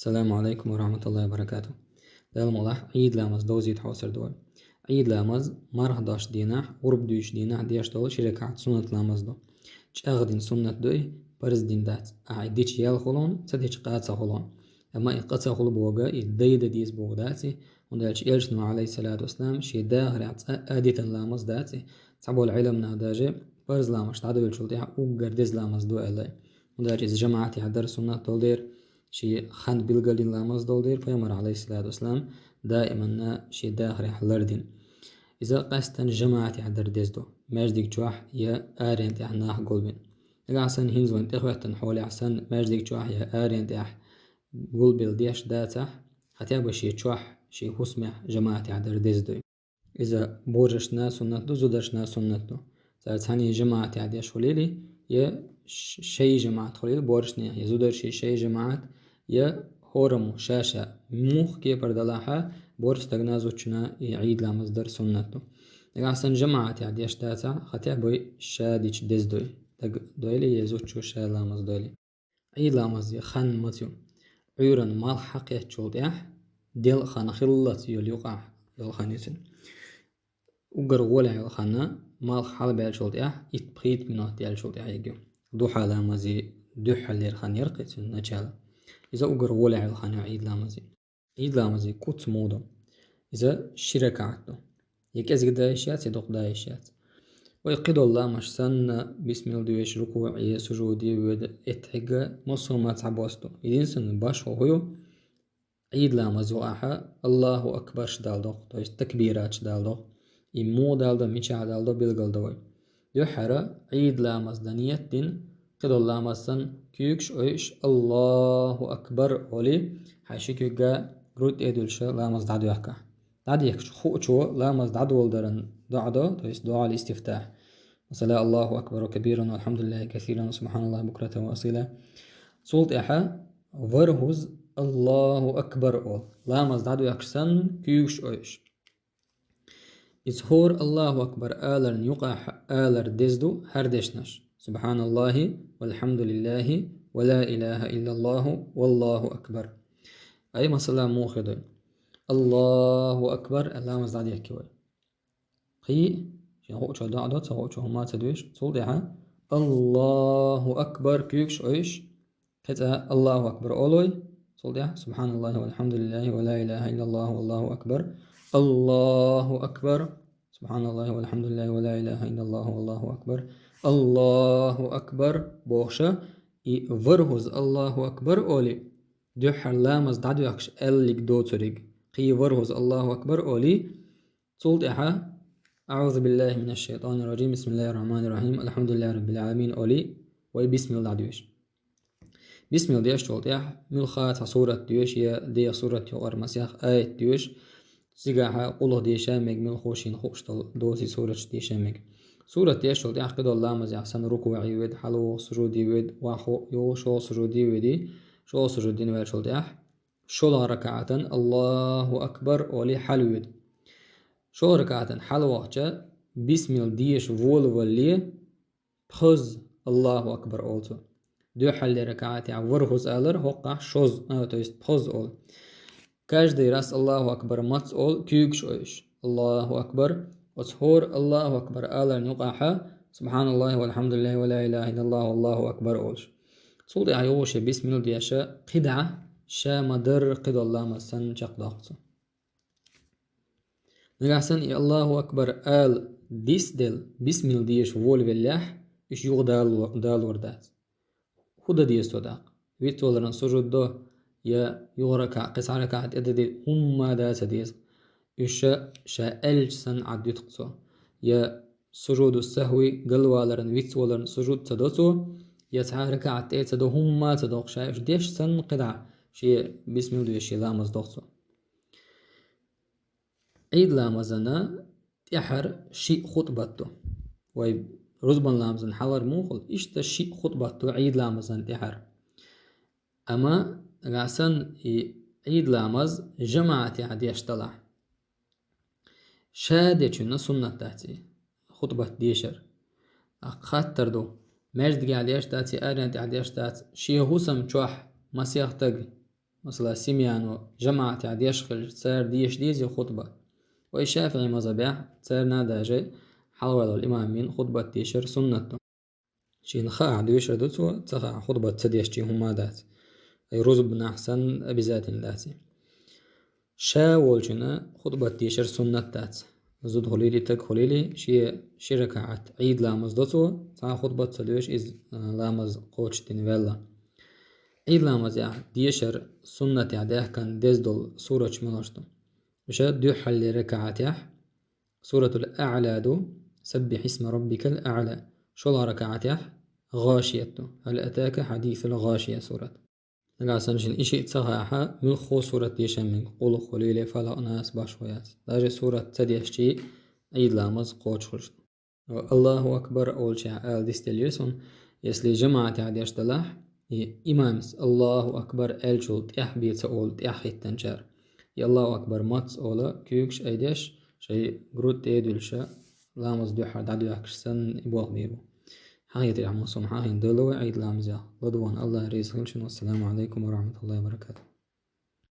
السلام عليكم ورحمة الله وبركاته. دال ملاح عيد لامز دوزيت حوصر دول. عيد لامز مرح داش ديناح ورب دوش ديناح ديش دول شركات سنة لامز دو. اغدين سنة دوي برز دين دات. اعيديش يال خلون تديش قاتsa خلون. اما قاتsa خلو بوغا يديد ديز بوغ داتي وندالش إلشنو عليه الصلاة والسلام شي داهر اديتا لامز داتي تعبو العلم ناداجي برز لامش تعدو الشلطيح وقردز لامز دو إلي وندالش جماعتي حدر سنة دولدير شي خند بيلقالين لامز دولدير فيمر عليه الصلاة والسلام دائما شي داهر يحلردين إذا قاستن جماعتي حدر ديزدو ماجدك جواح يا آرين تيح ناح قلبين إذا عسن هنزوين تخواتن حولي عسن ماجدك جواح يا آرين تيح قلبيل ديش داتح هتابا شي جواح شي هسمح جماعتي حدر ديزدو إذا بورجشنا سنتو زودشنا سنتو زارتاني جماعتي عديش خليلي يا شي جماعت خليل بورشني يا زودر شي جماعت يا هورمو شاشة موخ كي بردلاحة بورش تغنازو چنا يعيد لامزدر سنتو إذا عسن جماعتي عديش داتا هتابا شاديش ديزدوي دويلي يزوچو شا لامز دويلي عيد لامز يخان متيو عيران مال حقية چولديح ديل خان خلت يليقع يلخانيسن وقر ولا يلخانا مال حال بالشولديح يتبخيت منه ديال شولديح يجيو دو حالا مزي دو حال يرخان يرقيت نجال إذا وقر ولا يلخانا عيد لامزي كوت مودو إذا شركة عدو يكازق دايشات يدوق دايشات ويقيد الله مش سن بسم الله دويش ركوعي سجودي ود اتحقا مصومات عبوستو يدين سن باش هو عيد لامز وآحا الله أكبر شدالدو تويست تكبيرات شدالدو إمو دالدو ميشا دالدو بيلغل دوي دو حرا عيد لامز دانيت دين قد الله مصن كيوكش اويش الله أكبر أولي حاشي كيوكا قرود إيدولشا لامز دعدو يحكا دعدو يحكش خوشو لامز دعدو والدرن دعدو تويست دعا الاستفتاح وصلاة الله أكبر كبيرا والحمد لله كثيرا وسبحان الله بكرة وأصيلا صولت إحا ورهوز الله أكبر أول لامز دعدو يحكسن كيوكش اويش إزهور الله أكبر آلر نيقع آلر ديزدو هردشنش سبحان الله والحمد لله ولا إله إلا الله والله أكبر أي مثلا موخدو الله أكبر الله مزداد يحكيوي قي شنو شو دعدو سو شو ما تدويش صولدها الله أكبر كيوكش عيش كتا الله أكبر أولوي صولدها سبحان الله والحمد لله ولا إله إلا الله والله أكبر الله أكبر سبحان الله والحمد لله ولا إله إلا الله والله أكبر الله أكبر بوخشة ورهز الله أكبر أولي دوحر لامز دعدو يخش أليك دوتريق قي ورهز الله أكبر أولي صولدها أعوذ بالله من الشيطان الرجيم بسم الله الرحمن الرحيم الحمد لله رب العالمين أولي وبسم الله دعدوش بسم الله ديش تولتيح ملخات صورة ديوش يا دي صورة يوغر مسيح آية ديوش سيقاها قوله ديشامك ملخوشين خوشتل دوسي صورة ديشامك صورة ديش تولتيح قدو الله مزيح سن ركوعي ود حلو سجودي ود وحو يو شو سجودي ودي شو سجودين وير تولتيح شو ركعة الله أكبر ولي حلويد شو ركعة حلوة بسم الله ديش وول ولي بخز الله أكبر أولتو دو حل ركعات ورهز ألر هقع شوز تويست بخز أول كاجدي راس الله أكبر ماتس أول كيوكش أيش الله أكبر وسهور الله أكبر ألر نقعها سبحان الله والحمد لله ولا إله إلا الله والله أكبر أولش صولي عيوش بسم الله ديشا قدعة شا مدر قد الله مسن شقلاقصو نقعسن الله أكبر آل ديس دل بسم الله ديش وول بالله إش يوغ دال وردات خدا ديستو داق ويتولرن سجود دو يا يغركع قسع ركعت إددي هم داس ديس إش شا ألج سن عدو تقصو يا سجود السهوي قلوالرن ويتولرن سجود تدوسو يا سعى ركعت إتدو هم تدوق شا إش ديش سن قدع شي بسم الله ديش لامز دوقصو عيد لامزنا تحر شيء خطبته وي رزبان لامزن حلر موخل إشتا شيء خطبته عيد لامزن تحر أما غاسن عيد لامز جماعة عدي اشتلع شادي چونا سنة تاتي خطبة ديشر خاطر دو مرد عدي اشتاتي أرنت عدي اشتات شي هوسم چوح مسيح تغ مثلا سيميانو جماعة عاد يشغل تسار ديش ديزي خطبة والشافعي مذبح تسار ناداجي حلوة الإمام من خطبة تيشر سنته شين خاع دويشر دوتسو تخاع خطبة تديشتي هما دات أي رز بن أحسن بذات داتي شا والجنا خطبة تيشر سنة دات زود خليلي تك خليلي شي ركعت عيد لامز دوتسو تا خطبة تدويش إز لامز قوش تنفيلا عيد لامز ديشر سنة عداه كان ديزدول سورة مناشتو وشا دو حل ركعت سورة الأعلى دو سبح اسم ربك الأعلى شو ركعت غاشية هل أتاك حديث الغاشية سورة لقاسنشن إشي تصحاحا من خو سورة يشمين قول خليلي فلا ناس باشويات لاجي سورة تديشتي عيد لامز قوش خلشت الله أكبر أول شيء آل ديستيليوسون يسلي جماعة عديش دلاح إمامس الله أكبر آل شلت بيتس أول تحيت تنشار الله أكبر ماتس أولا كيوكش أيديش شيء قرود تيدلشا لامز دو حد عدو يحكشسن إبوغ بيبو حايتي عمو سمحاهين دلو عيد لامزيا لدوان الله ريزقلشن والسلام عليكم ورحمة الله وبركاته.